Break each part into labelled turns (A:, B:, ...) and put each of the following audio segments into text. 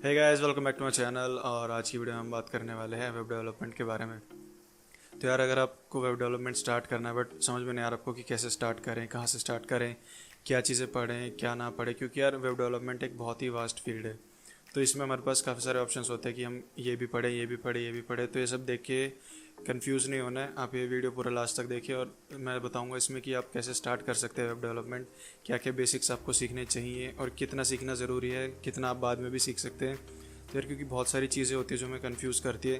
A: Hey guys, welcome back to my channel. और आज की वीडियो में हम बात करने वाले हैं वेब डेवलपमेंट के बारे में। तो यार, अगर आपको वेब डेवलपमेंट स्टार्ट करना है बट समझ में नहीं आ रहा आपको कि कैसे स्टार्ट करें, कहाँ से स्टार्ट करें, क्या चीज़ें पढ़ें, क्या ना पढ़ें, क्योंकि यार वेब डेवलपमेंट एक बहुत ही वास्ट फील्ड है। तो इसमें हमारे पास काफ़ी सारे ऑप्शंस होते हैं कि हम ये भी पढ़ें, ये भी पढ़ें, ये भी पढ़ें। तो ये सब देख के कंफ्यूज नहीं होना है। आप ये वीडियो पूरा लास्ट तक देखिए और मैं बताऊंगा इसमें कि आप कैसे स्टार्ट कर सकते हैं वेब डेवलपमेंट, क्या क्या बेसिक्स आपको सीखने चाहिए और कितना सीखना ज़रूरी है, कितना आप बाद में भी सीख सकते हैं। तो यार, क्योंकि बहुत सारी चीज़ें होती है जो हमें कंफ्यूज करती है।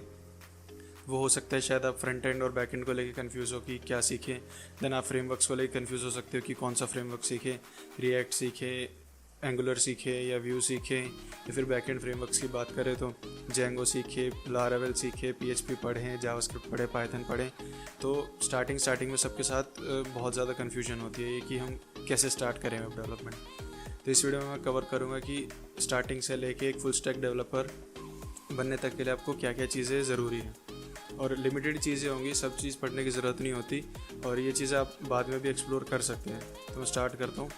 A: वो हो सकता है शायद आप फ्रंट एंड और बैक एंड को लेके कंफ्यूज हो कि क्या सीखें। देन आप फ्रेमवर्क्स को लेके कंफ्यूज हो सकते हो कि कौन सा फ्रेमवर्क सीखें, रिएक्ट सीखें, एंगुलर सीखें या व्यू सीखें। या फिर बैक एंड फ्रेमवर्क्स की बात करें तो जेंगो सीखे, लारावेल सीखे, पीएचपी पढ़ें, जावास्क्रिप्ट पढ़ें, पाइथन पढ़ें। तो स्टार्टिंग में सबके साथ बहुत ज़्यादा कन्फ्यूजन होती है ये कि हम कैसे स्टार्ट करें वेब डेवलपमेंट। तो इस वीडियो में मैं कवर करूँगा कि स्टार्टिंग से लेके एक फुल स्टैक डेवलपर बनने तक के लिए आपको क्या क्या चीज़ें ज़रूरी हैं। और लिमिटेड चीज़ें होंगी, सब चीज़ पढ़ने की ज़रूरत नहीं होती और ये चीज़ें आप बाद में भी एक्सप्लोर कर सकते हैं। तो मैं स्टार्ट करता हूँ।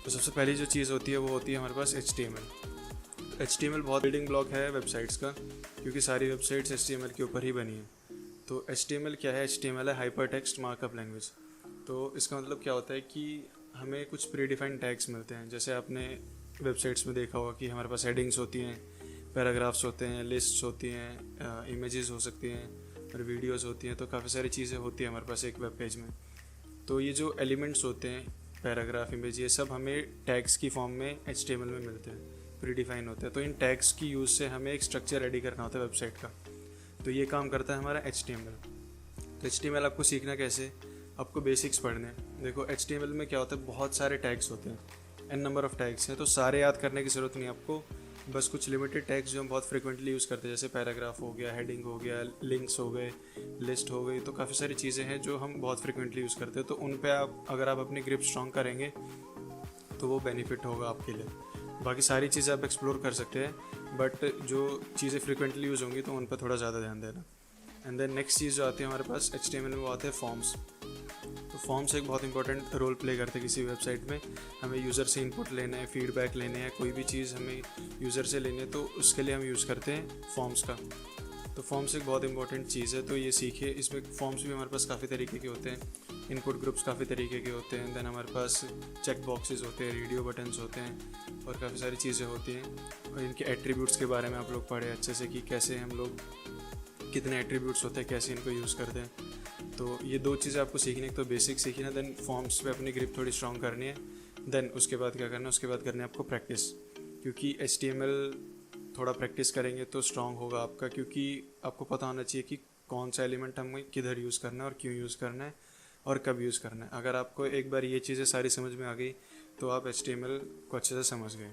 A: तो सबसे पहली जो चीज़ होती है वो होती है हमारे पास HTML। HTML बहुत बिल्डिंग ब्लॉक है वेबसाइट्स का, क्योंकि सारी वेबसाइट्स HTML के ऊपर ही बनी है। तो HTML क्या है? HTML है हाइपर टेक्स्ट मार्कअप लैंग्वेज। तो इसका मतलब क्या होता है कि हमें कुछ प्री डिफाइंड टैग्स मिलते हैं। जैसे आपने वेबसाइट्स में देखा होगा कि हमारे पास हेडिंग्स होती हैं, पैराग्राफ्स होते हैं, लिस्ट्स होती हैं, इमेजेस हो सकती हैं और वीडियोस होती हैं। तो काफ़ी सारी चीज़ें होती हैं हमारे पास एक वेब पेज में। तो ये जो एलिमेंट्स होते हैं, पैराग्राफ, इमेज, ये सब हमें टैग्स की फॉर्म में HTML में मिलते हैं, प्री डिफाइन होते हैं। तो इन टैग्स की यूज़ से हमें एक स्ट्रक्चर रेडी करना होता है वेबसाइट का। तो ये काम करता है हमारा HTML। तो HTML आपको सीखना कैसे? आपको बेसिक्स पढ़ने हैं। देखो, HTML में क्या होता है, बहुत सारे टैग्स होते हैं, एन नंबर ऑफ टैग्स हैं। तो सारे याद करने की ज़रूरत नहीं है आपको। बस कुछ लिमिटेड टैग्स जो हम बहुत फ्रिक्वेंटली यूज़ करते हैं, जैसे पैराग्राफ हो गया, हेडिंग हो गया, लिंक्स हो गए, लिस्ट हो गई। तो काफ़ी सारी चीज़ें हैं जो हम बहुत फ्रिक्वेंटली यूज़ करते हैं। तो उन पे आप अगर आप अपनी ग्रिप स्ट्रॉन्ग करेंगे तो वो बेनिफिट होगा आपके लिए। बाकी सारी चीज़ें आप एक्सप्लोर कर सकते हैं, बट जो चीज़ें फ्रिक्वेंटली यूज़ होंगी तो उन पर थोड़ा ज़्यादा ध्यान देना। एंड देन नेक्स्ट चीज़ जो आती है हमारे पास HTML में, वो आते हैं फॉर्म्स। तो फॉर्म्स एक बहुत इंपॉर्टेंट रोल प्ले करते हैं किसी वेबसाइट में। हमें यूज़र से इनपुट लेना है, फीडबैक लेने हैं, कोई भी चीज़ हमें यूज़र से लेनी है, तो उसके लिए हम यूज़ करते हैं फॉर्म्स का। तो फॉर्म्स एक बहुत इंपॉर्टेंट चीज़ है, तो ये सीखिए। इसमें फॉर्म्स भी हमारे पास काफ़ी तरीके के होते हैं, इनपुट ग्रुप्स काफ़ी तरीके के होते हैं। देन हमारे पास चेक बॉक्सेस होते हैं, रेडियो बटन्स होते हैं और काफ़ी सारी चीज़ें होती हैं। और इनके एट्रीब्यूट्स के बारे में आप लोग पढ़े अच्छे से कि कैसे हम लोग, कितने एट्रीब्यूट्स होते हैं, कैसे इनको यूज़ करते हैं। तो ये दो चीज़ें आपको सीखनी है। तो बेसिक सीखना है, देन फॉर्म्स पे अपनी ग्रिप थोड़ी स्ट्रॉन्ग करनी है। देन उसके बाद क्या करना है, उसके बाद करनी है आपको प्रैक्टिस। क्योंकि HTML थोड़ा प्रैक्टिस करेंगे तो स्ट्रॉन्ग होगा आपका, क्योंकि आपको पता होना चाहिए कि कौन सा एलिमेंट हमें किधर यूज़ करना है और क्यों यूज़ करना है और कब यूज़ करना है। अगर आपको एक बार ये चीज़ें सारी समझ में आ गई तो आप HTML को अच्छे से समझ गए।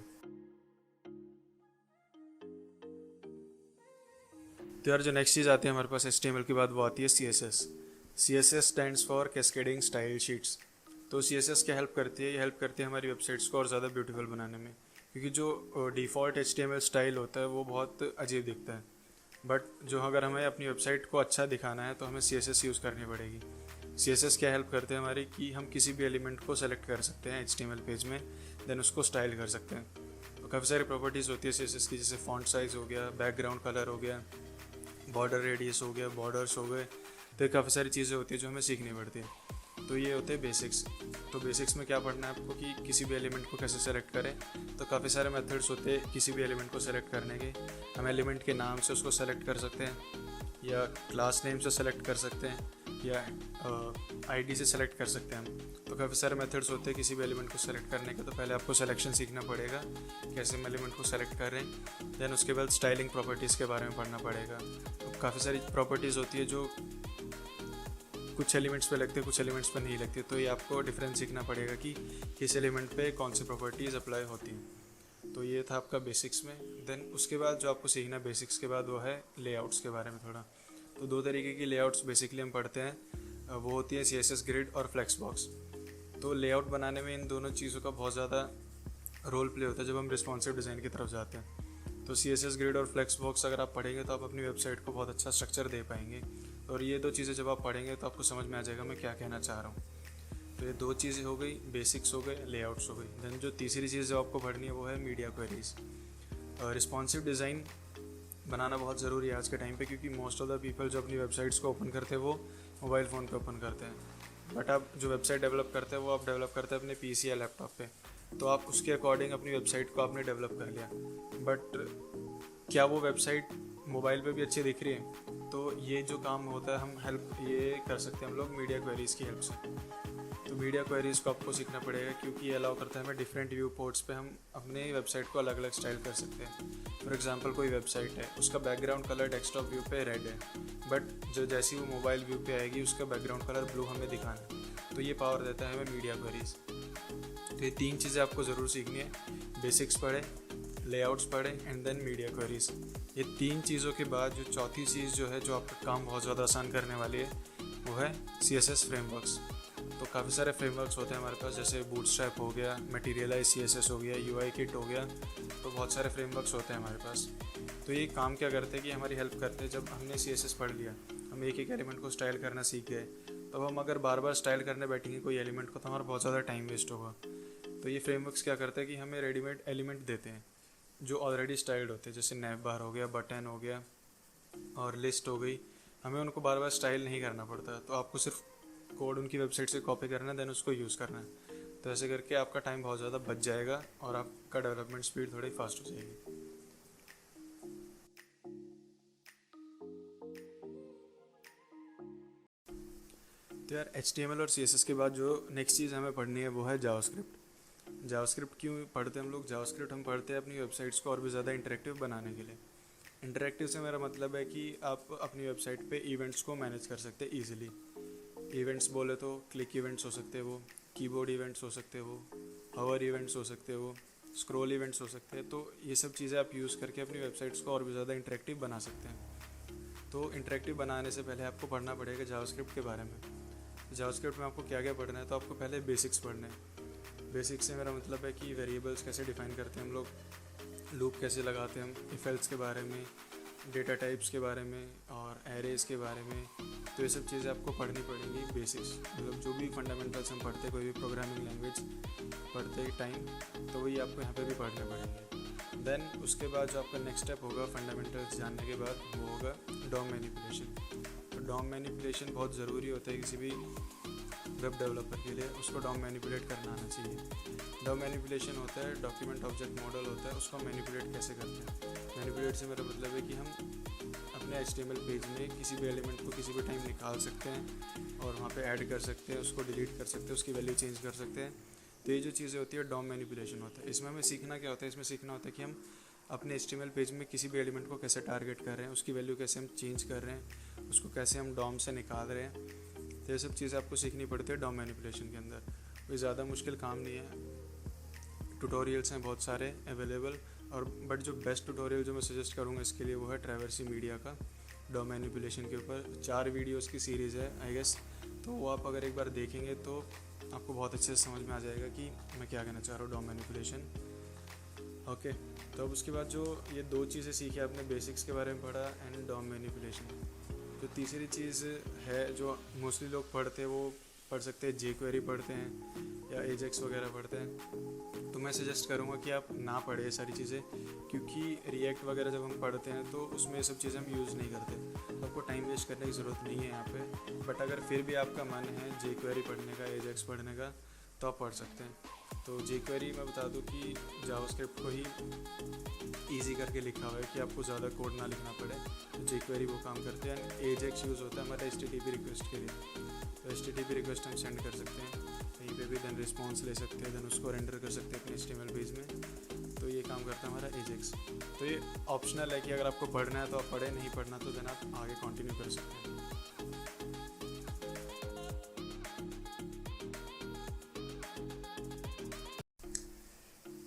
A: तो यार, जो नेक्स्ट चीज़ आती है हमारे पास HTML के बाद, वो आती है CSS। CSS stands for cascading style sheets. तो CSS क्या हेल्प करती है? ये हेल्प करती है हमारी वेबसाइट्स को और ज़्यादा ब्यूटीफुल बनाने में, क्योंकि जो डिफ़ॉल्ट HTML स्टाइल होता है वो बहुत अजीब दिखता है। बट जो अगर हमें अपनी वेबसाइट को अच्छा दिखाना है तो हमें CSS यूज़ करनी पड़ेगी। CSS क्या हेल्प करते हैं हमारी, कि हम किसी भी एलिमेंट को सेलेक्ट कर सकते हैं HTML पेज में, देन उसको स्टाइल कर सकते हैं। तो काफ़ी सारी प्रॉपर्टीज़ होती है CSS की, जैसे फॉन्ट साइज़ हो गया, बैकग्राउंड कलर हो गया, बॉर्डर रेडियस हो गया, बॉर्डर्स हो गए। तो ये काफ़ी सारी चीज़ें होती है जो हमें सीखनी पड़ती है। तो ये होते हैं बेसिक्स। तो बेसिक्स में क्या पढ़ना है आपको, कि किसी भी एलिमेंट को कैसे सेलेक्ट करें। तो काफ़ी सारे मेथड्स होते हैं किसी भी एलिमेंट को सेलेक्ट करने के। हम एलिमेंट के नाम से उसको सेलेक्ट कर सकते हैं, या क्लास नेम से सेलेक्ट कर सकते हैं, या आईडी से सेलेक्ट कर सकते हैं हम। तो काफ़ी सारे मेथड्स होते हैं किसी भी एलिमेंट को सेलेक्ट करने के। तो पहले आपको सिलेक्शन सीखना पड़ेगा, कैसे हम एलिमेंट को सेलेक्ट कर रहे हैं। देन उसके बाद स्टाइलिंग प्रॉपर्टीज़ के बारे में पढ़ना पड़ेगा। तो काफ़ी सारी प्रॉपर्टीज़ होती है जो कुछ एलिमेंट्स पे लगती है, कुछ एलिमेंट्स पे नहीं लगती। तो ये आपको डिफरेंस सीखना पड़ेगा कि किस एलिमेंट पे कौन सी प्रॉपर्टीज़ अप्लाई होती हैं। तो ये था आपका बेसिक्स में। देन उसके बाद जो आपको सीखना बेसिक्स के बाद, वो है लेआउट्स के बारे में थोड़ा। तो दो तरीके की लेआउट्स बेसिकली हम पढ़ते हैं, वो होती है CSS ग्रिड और फ्लेक्स बॉक्स। तो लेआउट बनाने में इन दोनों चीज़ों का बहुत ज़्यादा रोल प्ले होता है जब हम रिस्पॉन्सिव डिज़ाइन की तरफ जाते हैं। तो CSS ग्रिड और फ्लेक्स बॉक्स अगर आप पढ़ेंगे तो आप अपनी वेबसाइट को बहुत अच्छा स्ट्रक्चर दे पाएंगे। और ये दो चीज़ें जब आप पढ़ेंगे तो आपको समझ में आ जाएगा मैं क्या कहना चाह रहा हूँ। तो ये दो चीज़ें हो गई, बेसिक्स हो गए, लेआउट्स हो गई। देन जो तीसरी चीज़ जो आपको पढ़नी है वो है मीडिया क्वेरीज। रिस्पॉन्सिव डिज़ाइन बनाना बहुत ज़रूरी है आज के टाइम पे, क्योंकि मोस्ट ऑफ द पीपल जो अपनी वेबसाइट्स को ओपन करते हैं वो मोबाइल फ़ोन पे ओपन करते हैं। बट आप जो वेबसाइट डेवलप करते हैं वो आप डेवलप करते हैं अपने पीसी या लैपटॉप पे, तो आप उसके अकॉर्डिंग अपनी वेबसाइट को आपने डेवलप कर लिया। बट क्या वो वेबसाइट मोबाइल पे भी अच्छी दिख रही है? तो ये जो काम होता है हम हेल्प ये कर सकते हैं हम लोग मीडिया क्वेरीज़ की हेल्प से। तो मीडिया क्वेरीज़ को आपको सीखना पड़ेगा, क्योंकि ये अलाउ करता है हमें डिफरेंट व्यू पोर्ट्स पे हम अपने वेबसाइट को अलग अलग स्टाइल कर सकते हैं। फॉर एग्जांपल कोई वेबसाइट है, उसका बैकग्राउंड कलर डेस्कटॉप व्यू पे रेड है, बट जो जैसी वो मोबाइल व्यू पे आएगी उसका बैकग्राउंड कलर ब्लू हमें दिखाना है। तो ये पावर देता है हमें मीडिया क्वेरीज़। तो ये 3 चीज़ें आपको ज़रूर सीखनी है, बेसिक्स पढ़े, लेआउट्स पढ़े एंड देन मीडिया क्वेरीज़। ये 3 चीज़ों के बाद जो चौथी चीज़ जो है, जो आपका काम बहुत ज़्यादा आसान करने वाली है, वो है CSS फ्रेमवर्क्स। तो काफ़ी सारे फ्रेमवर्क्स होते हैं हमारे पास, जैसे बूटस्ट्रैप हो गया, मटेरियलाइज CSS हो गया, UI किट हो गया। तो बहुत सारे फ्रेमवर्क्स होते हैं हमारे पास। तो ये काम क्या करते हैं कि हमारी हेल्प करते हैं। जब हमने CSS पढ़ लिया, हम एक एक एलिमेंट को स्टाइल करना सीख गए, तब हम अगर बार बार स्टाइल करने बैठेंगे कोई एलिमेंट को तो हमारा बहुत ज़्यादा टाइम वेस्ट होगा। तो ये फ्रेमवर्क्स क्या करते हैं कि हमें रेडीमेड एलिमेंट देते हैं जो ऑलरेडी स्टाइल्ड होते हैं, जैसे नैव बार हो गया, बटन हो गया और लिस्ट हो गई। हमें उनको बार बार स्टाइल नहीं करना पड़ता, तो आपको सिर्फ कोड उनकी वेबसाइट से कॉपी करना है, देन उसको यूज़ करना है। तो ऐसे करके आपका टाइम बहुत ज़्यादा बच जाएगा और आपका डेवलपमेंट स्पीड थोड़ी फास्ट हो जाएगी। तो यार HTML और CSS के बाद जो नेक्स्ट चीज़ हमें पढ़नी है वो है जावास्क्रिप्ट। जावास्क्रिप्ट क्यों पढ़ते हैं हम लोग? जावास्क्रिप्ट हम पढ़ते हैं अपनी वेबसाइट्स को और भी ज़्यादा इंटरेक्टिव बनाने के लिए। इंटरेक्टिव से मेरा मतलब है कि आप अपनी वेबसाइट पे इवेंट्स को मैनेज कर सकते हैं ईजिली। इवेंट्स बोले तो क्लिक इवेंट्स हो सकते हैं, वो कीबोर्ड इवेंट्स हो सकते हैं, वो हवर इवेंट्स हो सकते हैं, वो स्क्रॉल इवेंट्स हो सकते हैं। तो ये सब चीज़ें आप यूज़ करके अपनी वेबसाइट्स को और भी ज़्यादा इंटरेक्टिव बना सकते हैं। तो इंटरेक्टिव बनाने से पहले आपको पढ़ना पड़ेगा जावास्क्रिप्ट के बारे में। जावास्क्रिप्ट में आपको क्या क्या पढ़ना है? तो आपको पहले बेसिक्स पढ़ने हैं। बेसिक्स से मेरा मतलब है कि वेरिएबल्स कैसे डिफाइन करते हैं हम लोग, लूप कैसे लगाते हैं हम, इफ एल्स के बारे में, डेटा टाइप्स के बारे में और एरेज़ के बारे में। तो ये सब चीज़ें आपको पढ़नी पड़ेंगी बेसिक्स, मतलब जो भी फंडामेंटल्स हम पढ़ते कोई भी प्रोग्रामिंग लैंग्वेज पढ़ते टाइम, तो वही आपको यहाँ पे भी पढ़ने पड़ेंगे। देन उसके बाद जो आपका नेक्स्ट स्टेप होगा फंडामेंटल्स जानने के बाद, वो होगा डॉम मैनिपुलेशन। तो डॉम मैनिपुलेशन बहुत ज़रूरी होता है किसी भी वेब डेवलपर के लिए, उसको डॉम मैनिपुलेट करना आना चाहिए। डॉम मैनिपुलेशन होता है डॉक्यूमेंट ऑब्जेक्ट मॉडल होता है, उसको मैनिपुलेट कैसे करते हैं? मैनिपुलेट से मेरा मतलब है कि हम अपने HTML पेज में किसी भी एलिमेंट को किसी भी टाइम निकाल सकते हैं और वहाँ पे ऐड कर सकते हैं, उसको डिलीट कर सकते हैं, उसकी वैल्यू चेंज कर सकते हैं। तो ये जो चीज़ें होती है डॉम मैनिपुलेशन होता है। इसमें हमें सीखना क्या होता है? इसमें सीखना होता है कि हम अपने HTML पेज में किसी भी एलिमेंट को कैसे टारगेट कर रहे हैं, उसकी वैल्यू कैसे हम चेंज कर रहे हैं, उसको कैसे हम डॉम से निकाल रहे हैं। तो ये सब चीज़ें आपको सीखनी पड़ती है डॉम मैनिपुलेशन के अंदर। कोई ज़्यादा मुश्किल काम नहीं है, ट्यूटोरियल्स हैं बहुत सारे अवेलेबल। और बट जो बेस्ट ट्यूटोरियल जो मैं सजेस्ट करूँगा इसके लिए वो है ट्रैवर्सी मीडिया का डॉम मैनिपुलेशन के ऊपर 4 वीडियोस की सीरीज़ है आई गेस। तो वो आप अगर एक बार देखेंगे तो आपको बहुत अच्छे से समझ में आ जाएगा कि मैं क्या कहना चाह रहा हूँ डॉम मैनिपुलेशन। ओके, तो अब उसके बाद जो ये 2 चीज़ें सीखी आपने, बेसिक्स के बारे में पढ़ा एंड डॉम मैनिपुलेशन। जो तीसरी चीज़ है जो मोस्टली लोग पढ़ते हैं वो पढ़ सकते हैं jQuery पढ़ते हैं या एजेक्स वगैरह पढ़ते हैं। तो मैं सजेस्ट करूँगा कि आप ना पढ़ें ये सारी चीज़ें, क्योंकि रिएक्ट वगैरह जब हम पढ़ते हैं तो उसमें ये सब चीज़ें हम यूज़ नहीं करते, तो आपको टाइम वेस्ट करने की ज़रूरत नहीं है यहाँ पे। बट अगर फिर भी आपका मन है jQuery पढ़ने का, एजेक्स पढ़ने का, तो आप पढ़ सकते हैं। तो jQuery मैं बता दूँ कि जावास्क्रिप्ट को ही ईजी करके लिखा हुआ है कि आपको ज़्यादा कोड ना लिखना पड़े। तो jQuery वो काम करते हैं। एजेक्स यूज़ होता है हमारा HTTP रिक्वेस्ट के लिए। तो HTTP रिक्वेस्ट हम सेंड कर सकते हैं कहीं पे भी, देन रिस्पॉन्स ले सकते हैं, देन उसको रेंडर कर सकते हैं अपने HTML पेज में। तो ये काम करता है हमारा एजेक्स। तो ये ऑप्शनल है कि अगर आपको पढ़ना है तो आप पढ़ें, नहीं पढ़ना तो देन आप आगे कंटिन्यू कर सकते हैं।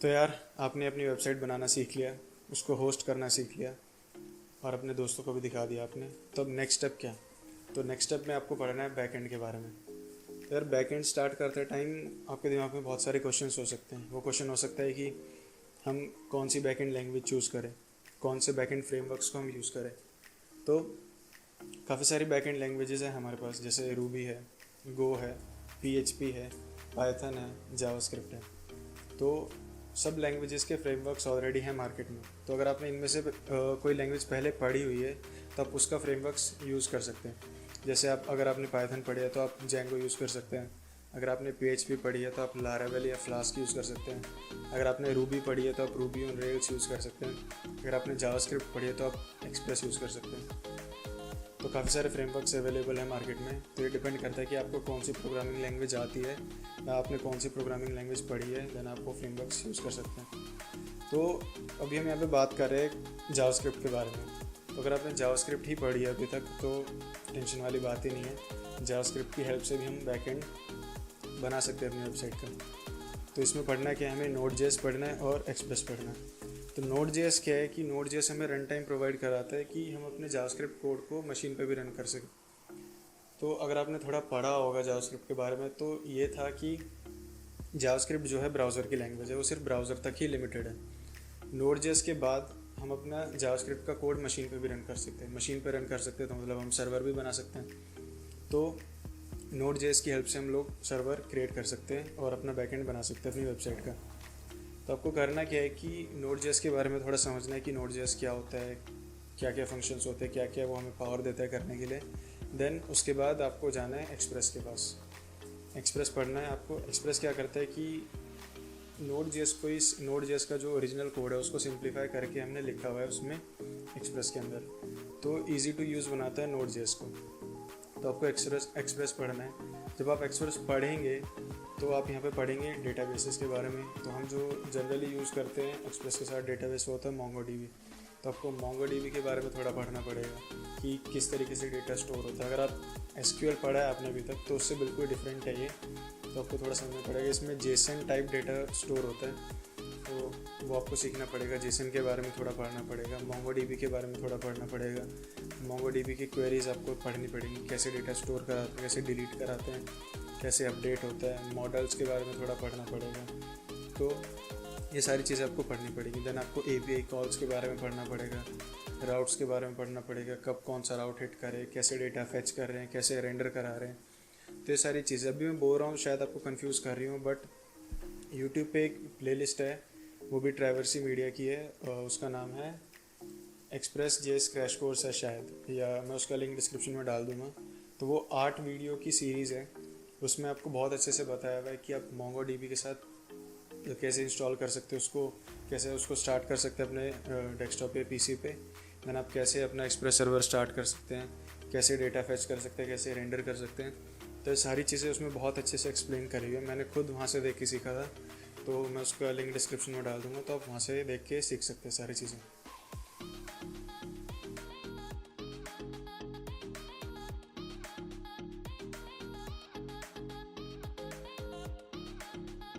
A: तो यार आपने अपनी वेबसाइट बनाना सीख लिया, उसको होस्ट करना सीख लिया और अपने दोस्तों को भी दिखा दिया आपने। तो अब नेक्स्ट स्टेप क्या? तो नेक्स्ट स्टेप में आपको पढ़ना है बैक एंड के बारे में। तो यार बैक एंड स्टार्ट करते टाइम आपके दिमाग में बहुत सारे क्वेश्चंस हो सकते हैं। वो क्वेश्चन हो सकता है कि हम कौन सी बैक एंड लैंग्वेज चूज़ करें, कौन से बैक एंड फ्रेमवर्क्स को हम यूज़ करें। तो काफ़ी सारी बैक एंड लैंग्वेजेस हैं हमारे पास, जैसे रूबी है, गो है, PHP है, पाइथन है, जावास्क्रिप्ट है। तो सब लैंग्वेजेस के फ्रेमवर्क्स ऑलरेडी हैं मार्केट में, तो अगर आपने इनमें से कोई लैंग्वेज पहले पढ़ी हुई है तो आप उसका फ्रेमवर्क्स यूज़ कर सकते हैं। जैसे आप अगर आपने पाइथन पढ़ी है तो आप जेंगो यूज़ कर सकते हैं। अगर आपने PHP पढ़ी है तो आप लारावेल या फ्लास्क यूज़ कर सकते हैं। अगर आपने रूबी पढ़ी है तो आप रूबी ऑन रेल्स यूज़ कर सकते हैं। अगर आपने जावास्क्रिप्ट पढ़ी है तो आप एक्सप्रेस यूज़ कर सकते हैं। तो काफ़ी सारे फ्रेमवर्क्स अवेलेबल हैं मार्केट में। तो ये डिपेंड करता है कि आपको कौन सी प्रोग्रामिंग लैंग्वेज आती है या आपने कौन सी प्रोग्रामिंग लैंग्वेज पढ़ी है, देन आप वो फ्रेमवर्क्स यूज़ कर सकते हैं। तो अभी हम यहाँ पे बात कर रहे हैं जावास्क्रिप्ट के बारे में। तो अगर आपने जावास्क्रिप्ट ही पढ़ी है अभी तक तो टेंशन वाली बात ही नहीं है। जावास्क्रिप्ट की हेल्प से भी हम बैकएंड बना सकते हैं अपनी वेबसाइट का। तो इसमें पढ़ना क्या है, हमें Node.js पढ़ना है और एक्सप्रेस पढ़ना है। तो Node.js क्या है कि Node.js हमें रन टाइम प्रोवाइड कराता है कि हम अपने जावास्क्रिप्ट कोड को मशीन पे भी रन कर सकें। तो अगर आपने थोड़ा पढ़ा होगा जावास्क्रिप्ट के बारे में तो ये था कि जावास्क्रिप्ट जो है ब्राउज़र की लैंग्वेज है, वो सिर्फ ब्राउज़र तक ही लिमिटेड है। Node.js के बाद हम अपना जावास्क्रिप्ट का कोड मशीन पे भी रन कर सकते हैं। मशीन पे रन कर सकते हैं तो मतलब हम सर्वर भी बना सकते हैं। तो Node.js की हेल्प से हम लोग सर्वर क्रिएट कर सकते हैं और अपना बैकएंड बना सकते हैं अपनी वेबसाइट का। तो आपको करना क्या है कि Node.js के बारे में थोड़ा समझना है कि Node.js क्या होता है, क्या क्या फंक्शंस होते हैं, क्या क्या वो हमें पावर देता है करने के लिए। देन उसके बाद आपको जाना है एक्सप्रेस के पास, एक्सप्रेस पढ़ना है आपको। एक्सप्रेस क्या करता है कि Node.js का जो ओरिजिनल कोड है उसको सिंप्लीफाई करके हमने लिखा हुआ है उसमें एक्सप्रेस के अंदर, तो ईजी टू यूज़ बनाता है Node.js को। तो आपको एक्सप्रेस पढ़ना है। जब आप एक्सप्रेस पढ़ेंगे तो आप यहाँ पे पढ़ेंगे डेटाबेसेस के बारे में। तो हम जो जनरली यूज़ करते हैं एक्सप्रेस के साथ डेटाबेस होता है MongoDB। तो आपको MongoDB के बारे में थोड़ा पढ़ना पड़ेगा कि किस तरीके से डेटा स्टोर होता है। अगर आप SQL पढ़ा है आपने अभी तक तो उससे बिल्कुल डिफरेंट है ये, तो आपको थोड़ा समझना पड़ेगा। इसमें JSON टाइप डेटा स्टोर होता है तो वो आपको सीखना पड़ेगा। JSON के बारे में थोड़ा पढ़ना पड़ेगा, MongoDB के बारे में थोड़ा पढ़ना पड़ेगा। MongoDB की क्वेरीज़ आपको पढ़नी पड़ेंगी, कैसे डेटा स्टोर कराते हैं, कैसे डिलीट कराते हैं, कैसे अपडेट होता है। मॉडल्स के बारे में थोड़ा पढ़ना पड़ेगा। तो ये सारी चीज़ें आपको पढ़नी पड़ेगी। देन आपको API कॉल्स के बारे में पढ़ना पड़ेगा, राउट्स के बारे में पढ़ना पड़ेगा, कब कौन सा राउट हिट करे, कैसे डेटा फेच कर रहे हैं, कैसे रेंडर करा रहे हैं। तो ये सारी चीज़ें अभी मैं बोल रहा हूँ शायद आपको कंफ्यूज कर रही हूँ, बट यूट्यूब पे एक प्लेलिस्ट है, वो भी ट्रैवर्सी मीडिया की है, उसका नाम है एक्सप्रेस.js क्रैश कोर्स है शायद, या मैं उसका लिंक डिस्क्रिप्शन में डाल दूँगा। तो वो 8 वीडियो की सीरीज़ है, उसमें आपको बहुत अच्छे से बताया हुआ है कि आप MongoDB के साथ कैसे इंस्टॉल कर सकते हो उसको, कैसे उसको स्टार्ट कर सकते हैं अपने डेस्कटॉप या PC पे। देन आप कैसे अपना एक्सप्रेस सर्वर स्टार्ट कर सकते हैं, कैसे डेटा फेच कर सकते हैं, कैसे रेंडर कर सकते हैं। तो ये सारी चीज़ें उसमें बहुत अच्छे से एक्सप्लेन करी हुई है। मैंने खुद वहाँ से देख के सीखा था, तो मैं उसका लिंक डिस्क्रिप्शन में डाल दूँगा, तो आप वहाँ से देख के सीख सकते हैं सारी चीज़ें।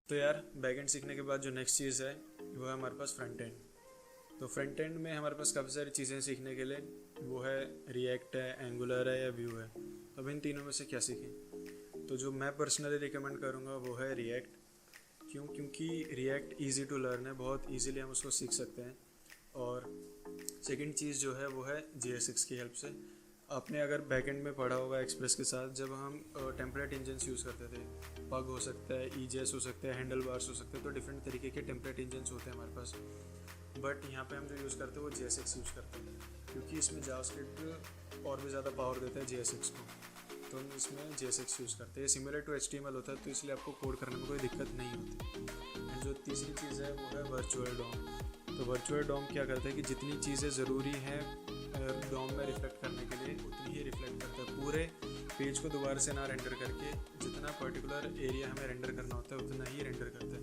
A: तो यार बैकएंड सीखने के बाद जो नेक्स्ट चीज़ है वो है हमारे पास फ्रंट एंड। तो फ्रंट एंड में हमारे पास काफ़ी सारी चीज़ें सीखने के लिए, वो है रिएक्ट है, एंगुलर है या व्यू है। तो अब इन तीनों में से क्या सीखें? तो जो मैं पर्सनली रिकमेंड करूँगा वो है रिएक्ट। क्यों? क्योंकि रिएक्ट ईजी टू लर्न है, बहुत ईजीली हम उसको सीख सकते हैं। और सेकंड चीज़ जो है वो है JSX की हेल्प से। आपने अगर बैकएंड में पढ़ा होगा एक्सप्रेस के साथ, जब हम टेम्पलेट इंजन्स यूज़ करते थे, पग हो सकता है, EJS हो सकता है, हैंडल बार्स हो सकते हैं, तो डिफरेंट तरीके के टेम्पलेट इंजन्स होते हैं हमारे पास। बट यहाँ पे हम जो यूज़ करते हैं वो JSX यूज़ करते हैं, क्योंकि इसमें जावास्क्रिप्ट और भी ज़्यादा पावर देता है JSX को, तो हम इसमें JSX यूज़ करते हैं। सिमिलर टू HTML होता है, तो इसलिए आपको कोड करने में कोई दिक्कत नहीं होती। एंड जो तीसरी चीज़ है वो है वर्चुअल डॉम। तो वर्चुअल डॉम क्या करता है कि जितनी चीज़ें ज़रूरी हैं डॉम में रिफ्लेक्ट करने के लिए उतनी ही रिफ्लेक्ट करता है, पूरे पेज को दोबारा से ना रेंडर करके जितना पर्टिकुलर एरिया हमें रेंडर करना होता है उतना ही रेंडर करता है।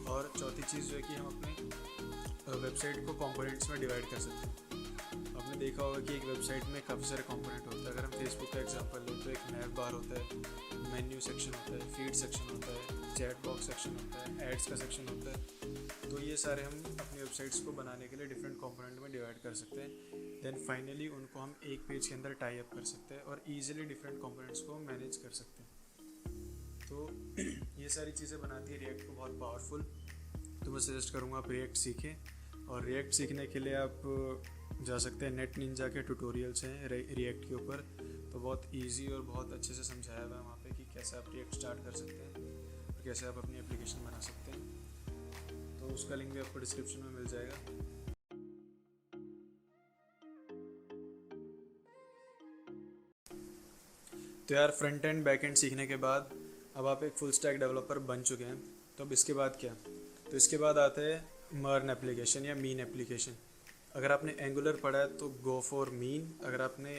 A: और चौथी चीज़ जो है कि हम अपने वेबसाइट को कंपोनेंट्स में डिवाइड कर सकते हैं। आपने देखा होगा कि एक वेबसाइट में काफ़ी सारे कंपोनेंट होते हैं। अगर हम फेसबुक का एग्जांपल लें तो एक नैव बार होता है, मेन्यू सेक्शन होता है, फीड सेक्शन होता है, चैट बॉक्स सेक्शन होता है, एड्स का सेक्शन होता है। तो ये सारे हम अपनी वेबसाइट्स को बनाने के लिए डिफरेंट कंपोनेंट में डिवाइड कर सकते हैं। देन फाइनली उनको हम एक पेज के अंदर टाई अप कर सकते हैं और ईजिली डिफरेंट कंपोनेंट्स को मैनेज कर सकते हैं। तो ये सारी चीज़ें बनाती है रिएक्ट को बहुत पावरफुल। तो मैं सजेस्ट करूँगा आप रिएक्ट सीखें। और रिएक्ट सीखने के लिए आप जा सकते हैं नेट निंजा के ट्यूटोरियल्स हैं रिएक्ट के ऊपर, तो बहुत इजी और बहुत अच्छे से समझाया हुआ है वहाँ पे कि कैसे आप रिएक्ट स्टार्ट कर सकते हैं और कैसे आप अपनी एप्लीकेशन बना सकते हैं। तो तो उसका लिंक भी आपको डिस्क्रिप्शन में मिल जाएगा। तो यार फ्रंट एंड बैक एंड सीखने के बाद अब आप एक फुल स्टैक डेवलपर बन चुके हैं। तो अब इसके बाद क्या? तो इसके बाद आता है मर्न एप्लीकेशन या मीन एप्लीकेशन। अगर आपने एंगुलर पढ़ा है तो गो फॉर मीन, अगर आपने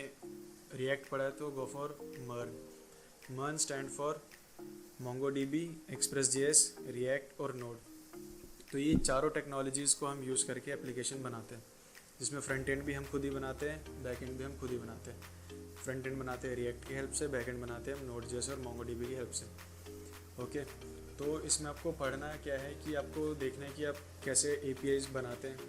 A: रिएक्ट पढ़ा है तो गो फॉर मर्न। मर्न स्टैंड फॉर मोंगोडीबी, एक्सप्रेस.js, रिएक्ट और नोड। तो ये चारों टेक्नोलॉजीज़ को हम यूज़ करके एप्लीकेशन बनाते हैं, जिसमें फ्रंट एंड भी हम खुद ही बनाते हैं, बैक एंड भी हम खुद ही बनाते हैं। फ्रंट एंड बनाते हैं रिएक्ट की हेल्प से, बैक एंड बनाते हैं हम नोड.js और मोंगोडीबी की हेल्प से। ओके, तो इसमें आपको पढ़ना क्या है कि आपको देखना है कि आप कैसे APIs बनाते हैं,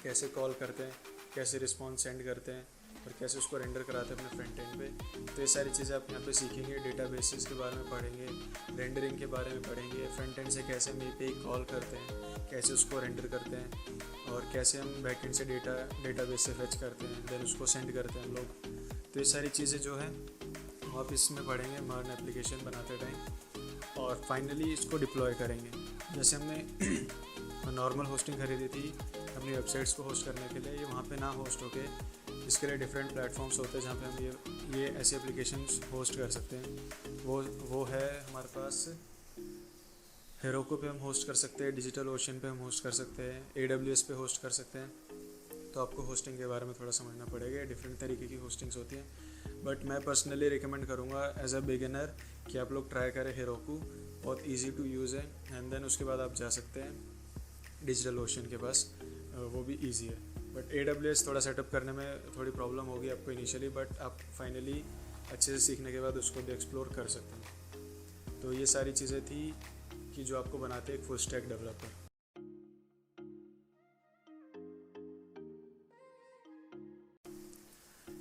A: कैसे कॉल करते हैं, कैसे रिस्पॉन्स सेंड करते हैं और कैसे उसको रेंडर कराते हैं अपने फ्रंट एंड पे। तो ये सारी चीज़ें आप यहाँ पे सीखेंगे। डेटाबेसेस के बारे में पढ़ेंगे, रेंडरिंग के बारे में पढ़ेंगे, फ्रंट एंड से कैसे हम API कॉल करते हैं, कैसे उसको रेंडर करते हैं और कैसे हम बैक एंड से डेटाबेस से फेच करते हैं, देन उसको सेंड करते हैं हम लोग। तो ये सारी चीज़ें जो है वो आप इसमें पढ़ेंगे मर्न एप्लीकेशन बनाते टाइम, और फाइनली इसको डिप्लॉय करेंगे। जैसे हमने नॉर्मल होस्टिंग खरीदी थी अपनी वेबसाइट्स को होस्ट करने के लिए, ये वहाँ पे ना होस्ट होके इसके लिए डिफरेंट प्लेटफॉर्म्स होते हैं जहाँ पे हम ये ऐसे एप्लीकेशंस होस्ट कर सकते हैं। वो है हमारे पास हेरोको पे हम होस्ट कर सकते हैं, डिजिटल ओशन पे हम होस्ट कर सकते हैं, AWS पे होस्ट कर सकते हैं। तो आपको होस्टिंग के बारे में थोड़ा समझना पड़ेगा, डिफरेंट तरीके की होस्टिंग्स होती हैं। बट मैं पर्सनली रिकमेंड करूँगा एज अ बिगिनर कि आप लोग ट्राई करें हेरोकू, बहुत इजी टू यूज़ है। एंड देन उसके बाद आप जा सकते हैं डिजिटल ओशन के पास, वो भी इजी है। बट AWS थोड़ा सेटअप करने में थोड़ी प्रॉब्लम होगी आपको इनिशियली, बट आप फाइनली अच्छे से सीखने के बाद उसको भी एक्सप्लोर कर सकते हैं। तो ये सारी चीज़ें थी कि जो आपको बनाते हैं एक फुल स्टैक डेवलपर।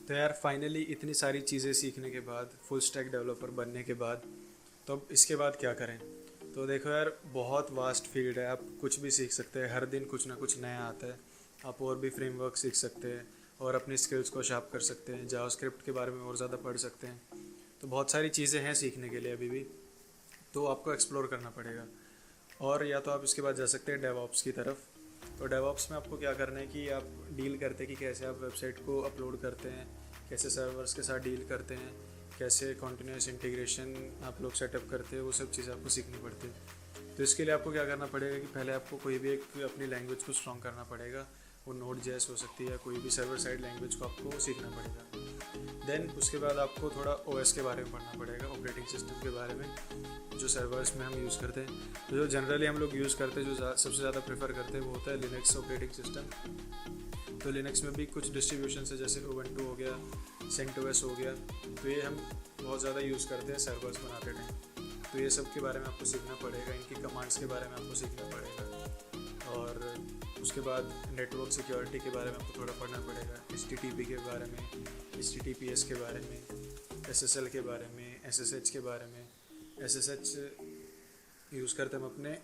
A: तो यार फाइनली इतनी सारी चीज़ें सीखने के बाद, फुल स्टैक डेवलपर बनने के बाद, तो अब इसके बाद क्या करें? तो देखो यार, बहुत वास्ट फील्ड है, आप कुछ भी सीख सकते हैं, हर दिन कुछ ना कुछ नया आता है। आप और भी फ्रेमवर्क सीख सकते हैं और अपनी स्किल्स को शार्प कर सकते हैं, जावास्क्रिप्ट के बारे में और ज़्यादा पढ़ सकते हैं। तो बहुत सारी चीज़ें हैं सीखने के लिए अभी भी, तो आपको एक्सप्लोर करना पड़ेगा। और या तो आप इसके बाद जा सकते हैं डेवऑप्स की तरफ। तो डेवऑप्स में आपको क्या करना है कि आप डील करते हैं कि कैसे आप वेबसाइट को अपलोड करते हैं, कैसे सर्वर्स के साथ डील करते हैं, कैसे कॉन्टिन्यूस इंटीग्रेशन आप लोग सेटअप करते हैं, वो सब चीज़ें आपको सीखनी पड़ती है। तो इसके लिए आपको क्या करना पड़ेगा कि पहले आपको कोई भी एक अपनी लैंग्वेज को स्ट्रॉन्ग करना पड़ेगा। वो नोड.js हो सकती है, कोई भी सर्वर साइड लैंग्वेज को आपको सीखना पड़ेगा। देन उसके बाद आपको थोड़ा OS के बारे में पढ़ना पड़ेगा, ऑपरेटिंग सिस्टम के बारे में, जो सर्वर्स में हम यूज़ करते हैं। तो जो जनरली हम लोग यूज़ करते हैं, जो सबसे ज़्यादा प्रेफर करते हैं, वो होता है लिनक्स ऑपरेटिंग सिस्टम। तो लिनक्स में भी कुछ डिस्ट्रीब्यूशन है, जैसे उबंटू हो गया, CentOS हो गया। तो ये हम बहुत ज़्यादा यूज़ करते हैं सर्वर्स बनाते टाइम। तो ये सब के बारे में आपको सीखना पड़ेगा, इनकी कमांड्स के बारे में आपको सीखना पड़ेगा। और उसके बाद नेटवर्क सिक्योरिटी के बारे में आपको थोड़ा पढ़ना पड़ेगा, HTTP के बारे में, HTTPS के बारे में, SSL के बारे में, SSH के बारे में। SSH यूज़ करते हैं हम अपने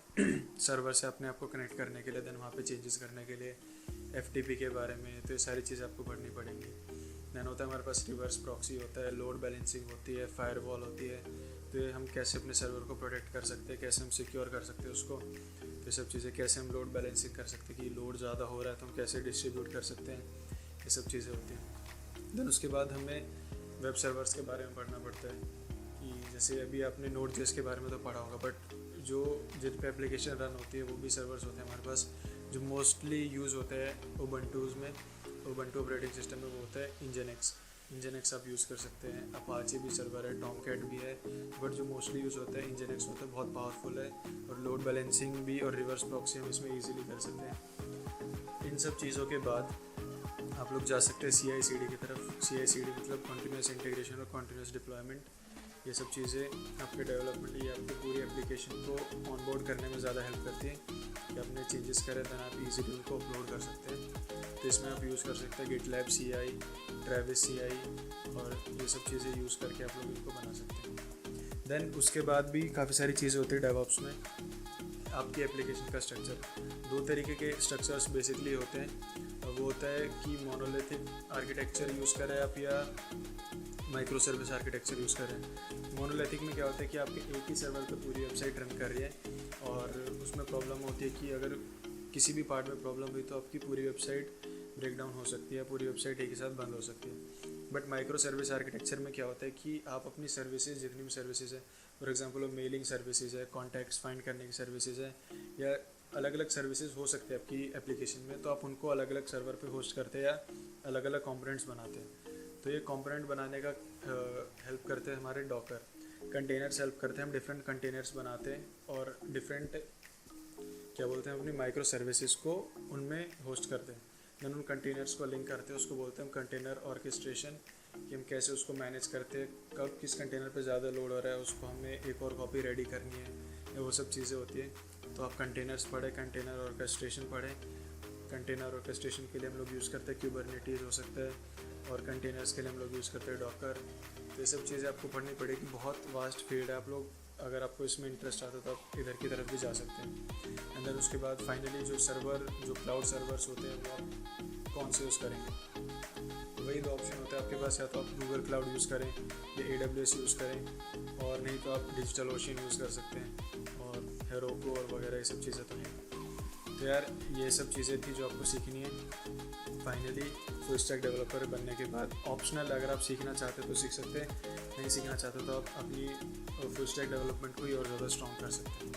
A: सर्वर से अपने आप को कनेक्ट करने के लिए, देन वहाँ पे चेंजेस करने के लिए। FTP के बारे में, तो ये सारी चीज़ें आपको पढ़नी पड़ेंगी। देन होता है हमारे पास रिवर्स प्रॉक्सी होता है, लोड बैलेंसिंग होती है, फायरवॉल होती है। तो ये हम कैसे अपने सर्वर को प्रोटेक्ट कर सकते हैं, कैसे हम सिक्योर कर सकते हैं उसको। तो ये सब चीज़ें, कैसे हम लोड बैलेंसिंग कर सकते हैं कि लोड ज़्यादा हो रहा है तो हम कैसे डिस्ट्रीब्यूट कर सकते हैं, ये सब चीज़ें होती हैं। देन उसके बाद हमें वेब सर्वर्स के बारे में पढ़ना पड़ता है कि जैसे अभी आपने नोड.js के बारे में तो पढ़ा होगा, बट जो जिन पे एप्लीकेशन रन होती है वो भी सर्वर्स होते हैं हमारे पास। जो मोस्टली यूज़ होते हैं उबंटूज़ में, उबंटू ऑपरेटिंग सिस्टम में, वो होता है इंजनएक्स आप यूज़ कर सकते हैं। अपाचे भी सर्वर है, टॉमकैट भी है, बट जो मोस्टली यूज़ होता है इंजनएक्स होता है, बहुत पावरफुल है। और लोड बैलेंसिंग भी और रिवर्स प्रॉक्सी हम इसमें ईजिली कर सकते हैं। इन सब चीज़ों के बाद आप लोग जा सकते हैं CI/CD की तरफ। CI/CD मतलब कॉन्टिन्यूस इंटीग्रेशन और कॉन्टिन्यूस डिप्लॉयमेंट। ये सब चीज़ें आपके डेवलपमेंट या आपकी पूरी एप्लीकेशन को ऑनबोर्ड करने में ज़्यादा हेल्प करती हैं कि अपने चेंजेस करें देन आप इजीली उनको अपलोड कर सकते हैं। तो इसमें आप यूज़ कर सकते हैं GitLab CI, Travis CI, और ये सब चीज़ें यूज़ करके आप लोग इनको बना सकते हैं। देन उसके बाद भी काफ़ी सारी चीज़ें होती है डेवऑप्स में। आपकी एप्लीकेशन का स्ट्रक्चर, दो तरीके के स्ट्रक्चर्स बेसिकली होते हैं। वो होता है कि मोनोलिथिक आर्किटेक्चर यूज़ करें आप या माइक्रो सर्विस आर्किटेक्चर यूज़ करें। मोनोलिथिक में क्या होता है कि आपके एक ही सर्वर पर पूरी वेबसाइट रन कर रही है, और उसमें प्रॉब्लम होती है कि अगर किसी भी पार्ट में प्रॉब्लम हुई तो आपकी पूरी वेबसाइट ब्रेक डाउन हो सकती है, पूरी वेबसाइट एक ही साथ बंद हो सकती है। बट माइक्रो सर्विस आर्किटेक्चर में क्या होता है कि आप अपनी सर्विसेज, जितनी भी सर्विसेज है, फॉर एग्जांपल मेलिंग सर्विसेज है, कॉन्टैक्ट्स फाइंड करने की सर्विसेज है, या अलग अलग सर्विसेज हो सकते हैं आपकी एप्लीकेशन में, तो आप उनको अलग अलग सर्वर पे होस्ट करते हैं या अलग अलग कंपोनेंट्स बनाते हैं। तो ये कंपोनेंट बनाने का हेल्प करते हैं हमारे डॉकर। कंटेनर्स हेल्प करते हैं, हम डिफरेंट कंटेनर्स बनाते हैं और डिफरेंट क्या बोलते हैं अपनी माइक्रो सर्विसेज को उनमें होस्ट करते हैं। देन उन कंटेनर्स को लिंक करते हैं, उसको बोलते हैं हम कंटेनर ऑर्केस्ट्रेशन, कि हम कैसे उसको मैनेज करते हैं, कब किस कंटेनर पे ज़्यादा लोड हो रहा है, उसको हमें एक और कॉपी रेडी करनी है, या वो सब चीज़ें होती है। तो आप कंटेनर्स पढ़ें, कंटेनर ऑर्केस्ट्रेशन पढ़ें। कंटेनर ऑर्केस्ट्रेशन के लिए हम लोग यूज़ करते हैं क्यूबरनेटीज हो सकता है, और कंटेनर्स के लिए हम लोग यूज़ करते हैं डॉकर। तो ये सब चीज़ें आपको पढ़नी पड़ेगी, बहुत वास्ट फील्ड है। आप लोग अगर आपको इसमें इंटरेस्ट आता है तो आप इधर की तरफ भी जा सकते हैं। एंड देन उसके बाद फाइनली जो क्लाउड सर्वर्स होते हैं वो आप कौन से यूज़ करेंगे। वही दो ऑप्शन होता है आपके पास, या तो आप गूगल क्लाउड यूज़ करें या AWS यूज़ करें, और नहीं तो आप डिजिटल ओशन यूज़ कर सकते हैं, और हेरोको और वगैरह ये सब चीज़ें तो हैं। तो यार ये सब चीज़ें थी जो आपको सीखनी है फाइनली फुल स्टैक डेवलपर बनने के बाद। ऑप्शनल, अगर आप सीखना चाहते हो तो सीख सकते हैं, नहीं सीखना चाहते तो आप अपनी फुल स्टैक डेवलपमेंट को ही और ज़्यादा स्ट्रॉन्ग कर सकते हैं।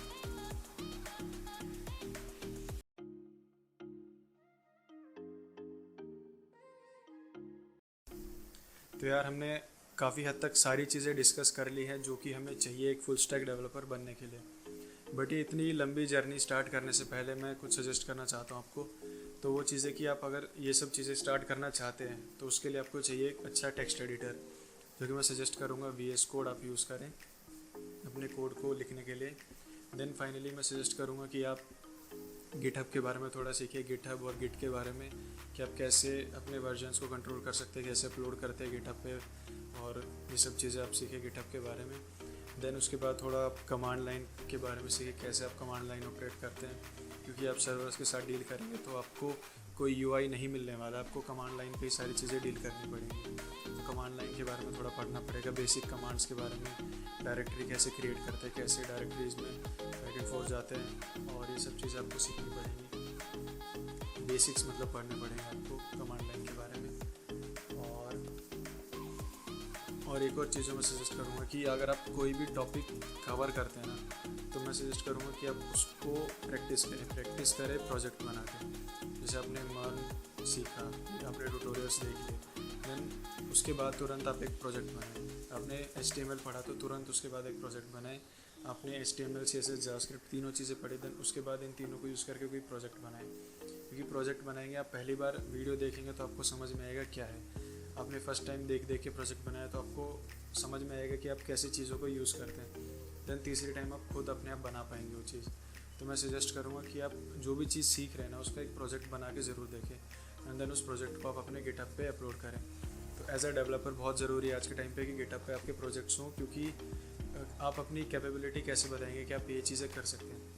A: तो यार हमने काफ़ी हद तक सारी चीज़ें डिस्कस कर ली हैं जो कि हमें चाहिए एक फुल स्टैक डेवलपर बनने के लिए। बट ये इतनी लंबी जर्नी स्टार्ट करने से पहले मैं कुछ सजेस्ट करना चाहता हूँ आपको। तो वो चीज़ें कि आप अगर ये सब चीज़ें स्टार्ट करना चाहते हैं तो उसके लिए आपको चाहिए एक अच्छा टेक्स्ट एडिटर, जो कि मैं सजेस्ट करूँगा VS कोड आप यूज़ करें अपने कोड को लिखने के लिए। देन फाइनली मैं सजेस्ट करूँगा कि आप गिटहब के बारे में थोड़ा सीखिए, गिटहब और गिट के बारे में, कि आप कैसे अपने वर्जन्स को कंट्रोल कर सकते हैं, कैसे अपलोड करते हैं गिटहब पे, और ये सब चीज़ें आप सीखें गिटहब के बारे में। देन उसके बाद थोड़ा आप कमांड लाइन के बारे में सीखें, कैसे आप कमांड लाइन ऑपरेट करते हैं, क्योंकि आप सर्वर्स के साथ डील करेंगे तो आपको कोई UI नहीं मिलने वाला, आपको कमांड लाइन पे ही सारी चीज़ें डील करनी पड़ेंगी। तो कमांड लाइन के बारे में थोड़ा पढ़ना पड़ेगा, बेसिक कमांड्स के बारे में, डायरेक्टरी कैसे क्रिएट करते हैं, कैसे डायरेक्टरीज में बैक एंड फोर्थ जाते हैं, और ये सब चीज़ें आपको सीखनी पड़ेंगी। बेसिक्स मतलब पढ़ने पड़ेंगे आपको कमांड लाइन के बारे में। और एक और चीज़ मैं सजेस्ट करूँगा कि अगर आप कोई भी टॉपिक कवर करते हैं ना, तो मैं सजेस्ट करूँगा कि आप उसको प्रैक्टिस करें प्रोजेक्ट बना के। जैसे आपने मर्न सीखा, आपने ट्यूटोरियल्स देख लिए, देन उसके बाद तुरंत आप एक प्रोजेक्ट बनाएं। आपने HTML पढ़ा तो तुरंत उसके बाद एक प्रोजेक्ट बनाएं। आपने HTML CSS जावास्क्रिप्ट तीनों चीज़ें पढ़ी, देन उसके बाद इन तीनों को यूज़ करके कोई प्रोजेक्ट बनाएं। क्योंकि प्रोजेक्ट बनाएंगे, आप पहली बार वीडियो देखेंगे तो आपको समझ में आएगा क्या है। आपने फर्स्ट टाइम देख के प्रोजेक्ट बनाया तो आपको समझ में आएगा कि आप कैसी चीज़ों को यूज़ करते हैं। देन तीसरी टाइम आप खुद अपने आप बना पाएंगे वो चीज़। तो मैं सजेस्ट करूँगा कि आप जो भी चीज़ सीख रहे हैं ना, उसका एक प्रोजेक्ट बना के ज़रूर देखें, एंड देन उस प्रोजेक्ट को आप अपने गिटहब पे अपलोड करें। तो एज अ डेवलपर बहुत ज़रूरी है आज के टाइम पे कि गिटहब पे आपके प्रोजेक्ट्स हों, क्योंकि आप अपनी कैपेबिलिटी कैसे बताएंगे कि आप ये चीज़ें कर सकते हैं।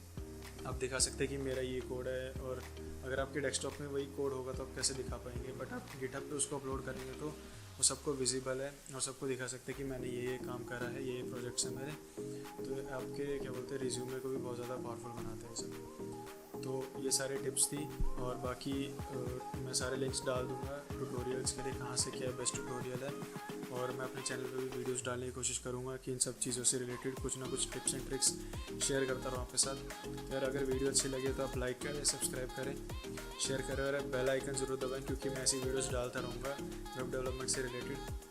A: आप दिखा सकते हैं कि मेरा ये कोड है, और अगर आपके डेस्कटॉप में वही कोड होगा तो आप कैसे दिखा पाएंगे। बट आप गिटहब पे उसको अपलोड करेंगे तो वो सबको विजिबल है, और सबको दिखा सकते हैं कि मैंने ये काम करा है, ये प्रोजेक्ट्स हैं मेरे। तो आपके क्या बोलते हैं रिज्यूमे को भी बहुत ज़्यादा पावरफुल बनाते हैं सब। तो ये सारे टिप्स थी, और बाकी मैं सारे लिंक्स डाल दूँगा ट्यूटोरियल्स के लिए, कहाँ से क्या बेस्ट ट्यूटोरियल है। और मैं अपने चैनल पे भी वीडियोस डालने की कोशिश करूँगा कि इन सब चीज़ों से रिलेटेड कुछ ना कुछ टिप्स एंड ट्रिक्स शेयर करता रहूँ आपके साथ। यार अगर वीडियो अच्छी लगे तो आप लाइक करें, सब्सक्राइब करें, शेयर करें, और बेल आइकन ज़रूर दबाएं, क्योंकि मैं ऐसी वीडियोस डालता रहूँगा वेब डेवलपमेंट से रिलेटेड।